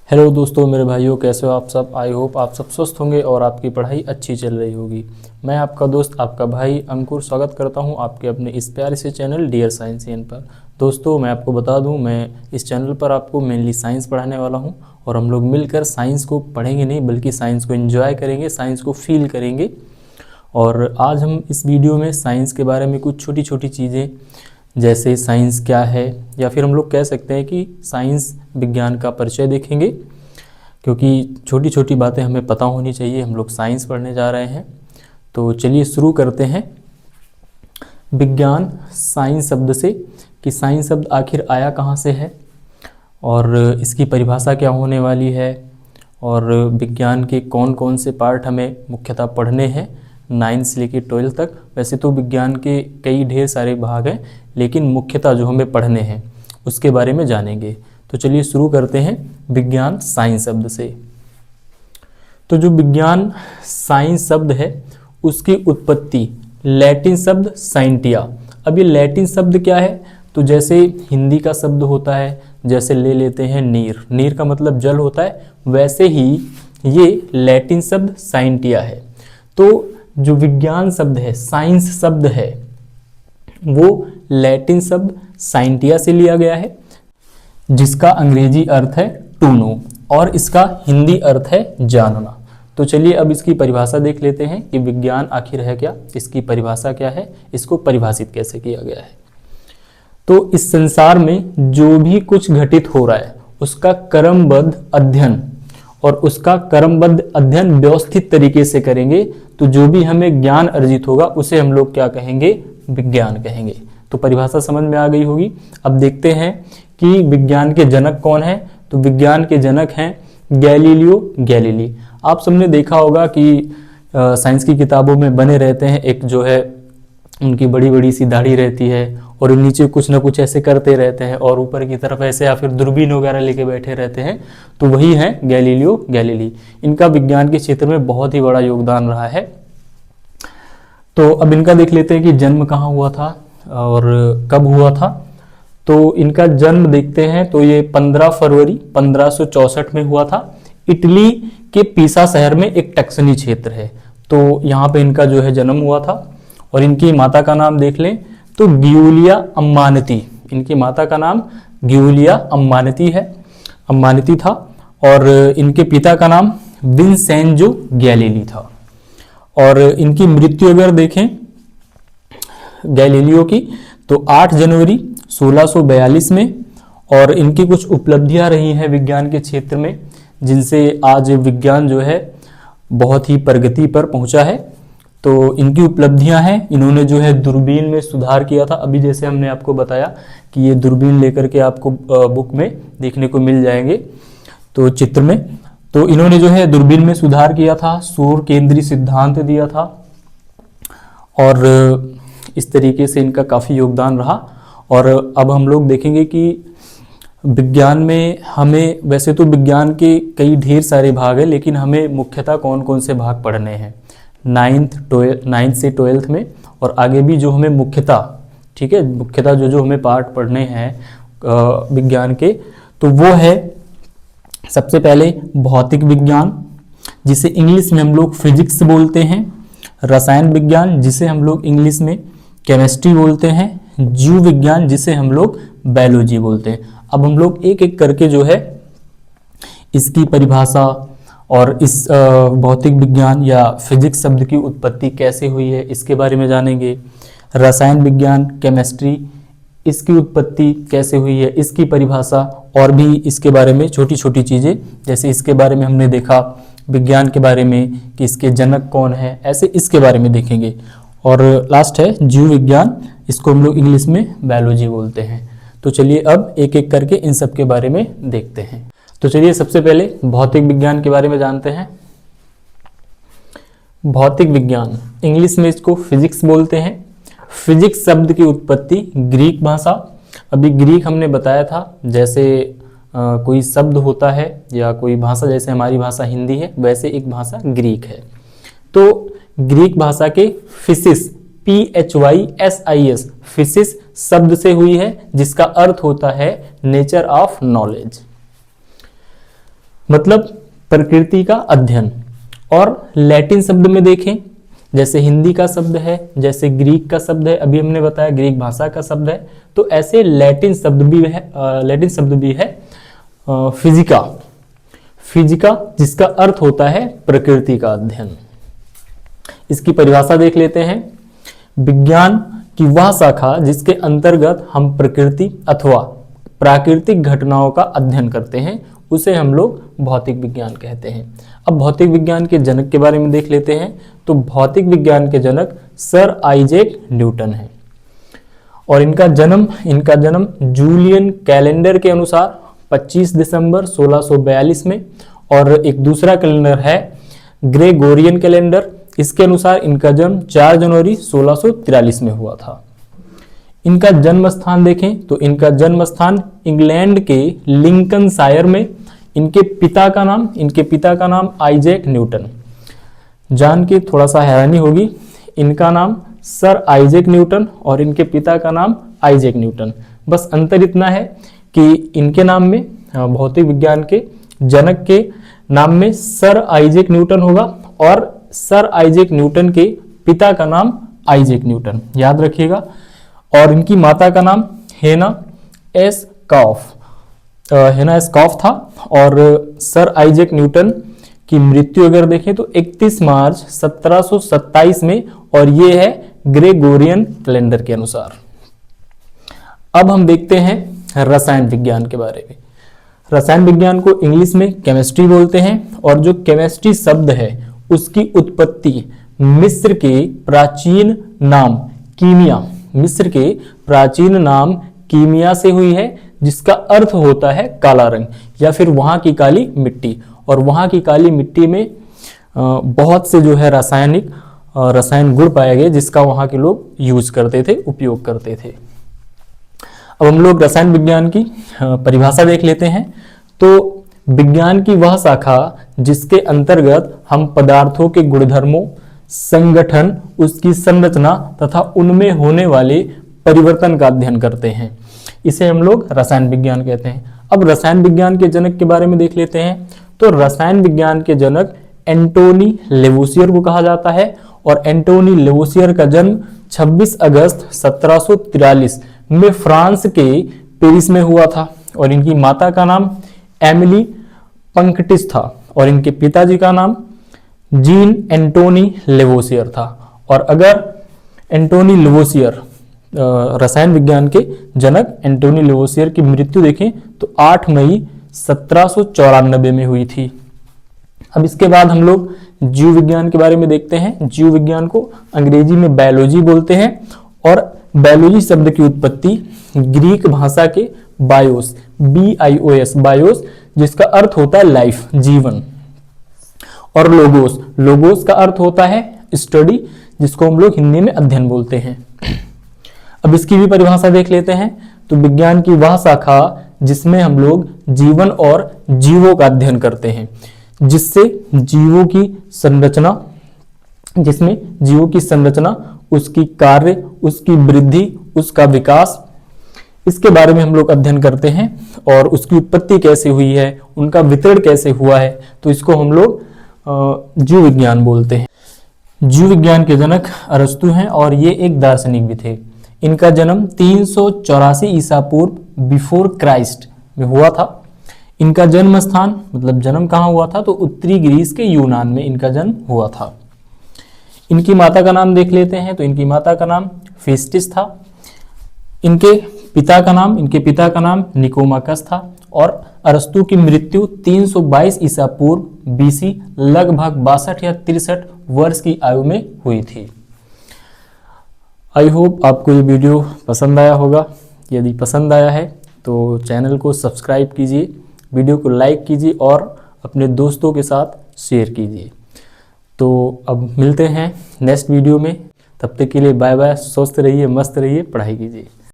Hello दोस्तों, मेरे भाइयों, कैसे हो आप सब। आई होप आप सब स्वस्थ होंगे और आपकी पढ़ाई अच्छी चल रही होगी। मैं आपका दोस्त, आपका भाई अंकुर स्वागत करता हूं आपके अपने इस प्यारे से चैनल डियर साइंसियन पर। दोस्तों, मैं आपको बता दूं, मैं इस चैनल पर आपको मेनली साइंस पढ़ाने वाला हूं और हम लोग मिलकर साइंस को पढ़ेंगे नहीं बल्कि साइंस को एंजॉय करेंगे, साइंस को फील करेंगे। और आज हम इस वीडियो में साइंस के बारे में कुछ छोटी छोटी चीज़ें, जैसे साइंस क्या है, या फिर हम लोग कह सकते हैं कि साइंस विज्ञान का परिचय देखेंगे, क्योंकि छोटी छोटी बातें हमें पता होनी चाहिए। हम लोग साइंस पढ़ने जा रहे हैं, तो चलिए शुरू करते हैं विज्ञान साइंस शब्द से, कि साइंस शब्द आखिर आया कहाँ से है और इसकी परिभाषा क्या होने वाली है, और विज्ञान के कौन कौन से पार्ट हमें मुख्यतः पढ़ने हैं 9 से लेकर 12 तक। वैसे तो विज्ञान के कई ढेर सारे भाग हैं, लेकिन मुख्यतः जो हमें पढ़ने हैं उसके बारे में जानेंगे। तो चलिए शुरू करते हैं विज्ञान साइंस शब्द से। तो जो विज्ञान साइंस शब्द है उसकी उत्पत्ति लैटिन शब्द साइंटिया। अब ये लैटिन शब्द क्या है, तो जैसे हिंदी का शब्द होता है, जैसे ले लेते हैं नीर, नीर का मतलब जल होता है, वैसे ही ये लैटिन शब्द साइंटिया है। तो जो विज्ञान शब्द है, साइंस शब्द है, वो लैटिन शब्द साइंटिया से लिया गया है, जिसका अंग्रेजी अर्थ है टू नो और इसका हिंदी अर्थ है जानना। तो चलिए अब इसकी परिभाषा देख लेते हैं कि विज्ञान आखिर है क्या, इसकी परिभाषा क्या है, इसको परिभाषित कैसे किया गया है। तो इस संसार में जो भी कुछ घटित हो रहा है उसका क्रमबद्ध अध्ययन, और उसका क्रमबद्ध अध्ययन व्यवस्थित तरीके से करेंगे तो जो भी हमें ज्ञान अर्जित होगा उसे हम लोग क्या कहेंगे, विज्ञान कहेंगे। तो परिभाषा समझ में आ गई होगी। अब देखते हैं कि विज्ञान के जनक कौन है। तो विज्ञान के जनक हैं गैलीलियो गैलीली। आप सबने देखा होगा कि साइंस की किताबों में बने रहते हैं, एक जो है उनकी बड़ी बड़ी सी दाढ़ी रहती है और नीचे कुछ ना कुछ ऐसे करते रहते हैं और ऊपर की तरफ ऐसे या फिर दूरबीन वगैरह लेके बैठे रहते हैं, तो वही हैं गैलीलियो गैलीली। इनका विज्ञान के क्षेत्र में बहुत ही बड़ा योगदान रहा है। तो अब इनका देख लेते हैं कि जन्म कहाँ हुआ था और कब हुआ था। तो इनका जन्म देखते हैं तो ये 15 फरवरी 1564 में हुआ था। इटली के पीसा शहर में एक टक्सनी क्षेत्र है, तो यहाँ पे इनका जो है जन्म हुआ था। और इनकी माता का नाम देख लें तो गियुलिया अम्मानती, इनकी माता का नाम गियुलिया अम्मानती है, अम्मानती था। और इनके पिता का नाम विंसेंजो गैलीली था। और इनकी मृत्यु अगर देखें गैलीलियो की, तो 8 जनवरी 1642 में। और इनकी कुछ उपलब्धियां रही हैं विज्ञान के क्षेत्र में, जिनसे आज विज्ञान जो है बहुत ही प्रगति पर पहुंचा है। तो इनकी उपलब्धियां हैं, इन्होंने जो है दूरबीन में सुधार किया था। अभी जैसे हमने आपको बताया कि ये दूरबीन लेकर के आपको बुक में देखने को मिल जाएंगे, तो चित्र में। तो इन्होंने जो है दूरबीन में सुधार किया था, सूर्य केंद्रीय सिद्धांत दिया था, और इस तरीके से इनका काफ़ी योगदान रहा। और अब हम लोग देखेंगे कि विज्ञान में हमें, वैसे तो विज्ञान के कई ढेर सारे भाग हैं, लेकिन हमें मुख्यतः कौन कौन से भाग पढ़ने हैं 9th से 12th में, और आगे भी जो हमें मुख्यतः, ठीक है, मुख्यतः जो हमें पार्ट पढ़ने हैं विज्ञान के, तो वो है सबसे पहले भौतिक विज्ञान, जिसे इंग्लिश में हम लोग फिजिक्स बोलते हैं, रसायन विज्ञान जिसे हम लोग इंग्लिश में केमिस्ट्री बोलते हैं, जीव विज्ञान जिसे हम लोग बायोलॉजी बोलते हैं। अब हम लोग एक एक करके जो है इसकी परिभाषा और इस भौतिक विज्ञान या फिजिक्स शब्द की उत्पत्ति कैसे हुई है इसके बारे में जानेंगे। रसायन विज्ञान केमिस्ट्री, इसकी उत्पत्ति कैसे हुई है, इसकी परिभाषा, और भी इसके बारे में छोटी छोटी चीज़ें, जैसे इसके बारे में हमने देखा विज्ञान के बारे में कि इसके जनक कौन है, ऐसे इसके बारे में देखेंगे। और लास्ट है जीव विज्ञान, इसको हम लोग इंग्लिश में बायोलॉजी बोलते हैं। तो चलिए अब एक एक करके इन सब के बारे में देखते हैं। तो चलिए सबसे पहले भौतिक विज्ञान के बारे में जानते हैं। भौतिक विज्ञान, इंग्लिश में इसको फिजिक्स बोलते हैं। फिजिक्स शब्द की उत्पत्ति ग्रीक भाषा, अभी ग्रीक हमने बताया था, जैसे कोई शब्द होता है या कोई भाषा, जैसे हमारी भाषा हिंदी है, वैसे एक भाषा ग्रीक है। तो ग्रीक भाषा के फिसिस, PHYSIS, फिसिस शब्द से हुई है, जिसका अर्थ होता है नेचर ऑफ नॉलेज। मतलब प्रकृति का अध्ययन। और लैटिन शब्द में देखें, जैसे हिंदी का शब्द है, जैसे ग्रीक का शब्द है, अभी हमने बताया ग्रीक भाषा का शब्द है, तो ऐसे लैटिन शब्द भी है फिजिका। फिजिका जिसका अर्थ होता है प्रकृति का अध्ययन। इसकी परिभाषा देख लेते हैं। विज्ञान की वह शाखा जिसके अंतर्गत हम प्रकृति अथवा प्राकृतिक घटनाओं का अध्ययन करते हैं, उसे हम लोग भौतिक विज्ञान कहते हैं। अब भौतिक विज्ञान के जनक के बारे में देख लेते हैं। तो भौतिक विज्ञान के जनक सर आइजैक न्यूटन हैं और इनका जन्म जूलियन कैलेंडर के अनुसार 25 दिसंबर 1642 में, और एक दूसरा कैलेंडर है ग्रेगोरियन कैलेंडर, इसके अनुसार इनका जन्म 4 जनवरी 1643 में हुआ था। इनका जन्म स्थान देखें तो इनका जन्म स्थान इंग्लैंड के लिंकनशायर में। इनके पिता का नाम आइजैक न्यूटन। जान के थोड़ा सा हैरानी होगी, इनका नाम सर आइजैक न्यूटन और इनके पिता का नाम आइजैक न्यूटन। बस अंतर इतना है कि इनके नाम में, भौतिक विज्ञान के जनक के नाम में सर आइजैक न्यूटन होगा और सर आइजैक न्यूटन के पिता का नाम आइजैक न्यूटन, याद रखिएगा। और इनकी माता का नाम हेना एस कॉफ था। और सर आइजैक न्यूटन की मृत्यु अगर देखें तो 31 मार्च 1727 में, और ये है ग्रेगोरियन कैलेंडर के अनुसार। अब हम देखते हैं रसायन विज्ञान के बारे में। रसायन विज्ञान को इंग्लिश में केमिस्ट्री बोलते हैं, और जो केमिस्ट्री शब्द है उसकी उत्पत्ति मिस्र के प्राचीन नाम कीमिया से हुई है, जिसका अर्थ होता है काला रंग या फिर वहां की काली मिट्टी। और वहां की काली मिट्टी में बहुत से जो है रसायन गुण पाए गए, जिसका वहां के लोग उपयोग करते थे। अब हम लोग रसायन विज्ञान की परिभाषा देख लेते हैं। तो विज्ञान की वह शाखा जिसके अंतर्गत हम पदार्थों के गुणधर्मों, संगठन, उसकी संरचना तथा उनमें होने वाले परिवर्तन का अध्ययन करते हैं, इसे हम लोग रसायन विज्ञान कहते हैं। अब रसायन विज्ञान के जनक के बारे में देख लेते हैं। तो रसायन विज्ञान के जनक एंटोनी लेवोसियर को कहा जाता है, और एंटोनी लेवोसियर का जन्म 26 अगस्त 1743 में फ्रांस के पेरिस में हुआ था। और इनकी माता का नाम एमिली पंकटिस था और इनके पिताजी का नाम जीन एंटोनी लेवोसियर था। और अगर एंटोनी लेवोसियर रसायन विज्ञान के जनक एंटोनी लेवोसियर की मृत्यु देखें तो 8 मई 1794 में हुई थी। अब इसके बाद हम लोग जीव विज्ञान के बारे में देखते हैं। जीव विज्ञान को अंग्रेजी में बायोलॉजी बोलते हैं, और बायोलॉजी शब्द की उत्पत्ति ग्रीक भाषा के बायोस, बायोस, जिसका अर्थ होता है लाइफ, जीवन, और लोगोस का अर्थ होता है स्टडी, जिसको हम लोग हिंदी में अध्ययन बोलते हैं। अब इसकी भी परिभाषा देख लेते हैं। तो विज्ञान की वह शाखा जिसमें हम लोग जीवन और जीवों का अध्ययन करते हैं, जिसमें जीवों की संरचना, उसकी कार्य, उसकी वृद्धि, उसका विकास, इसके बारे में हम लोग अध्ययन करते हैं, और उसकी उत्पत्ति कैसे हुई है, उनका वितरण कैसे हुआ है, तो इसको हम लोग जीव विज्ञान बोलते हैं। जीव विज्ञान के जनक अरस्तु हैं, और ये एक दार्शनिक भी थे। इनका जन्म 384 ईसा पूर्व बिफोर क्राइस्ट में हुआ था। इनका जन्म स्थान, मतलब जन्म कहाँ हुआ था, तो उत्तरी ग्रीस के यूनान में इनका जन्म हुआ था। इनकी माता का नाम देख लेते हैं। तो इनकी माता का नाम फेस्टिस था। इनके पिता का नाम निकोमाकस था। और अरस्तु की मृत्यु 322 ईसा पूर्व बीसी लगभग 62 या 63 वर्ष की आयु में हुई थी। आई होप आपको ये वीडियो पसंद आया होगा। यदि पसंद आया है तो चैनल को सब्सक्राइब कीजिए, वीडियो को लाइक कीजिए और अपने दोस्तों के साथ शेयर कीजिए। तो अब मिलते हैं नेक्स्ट वीडियो में, तब तक के लिए बाय बाय। स्वस्थ रहिए, मस्त रहिए, पढ़ाई कीजिए।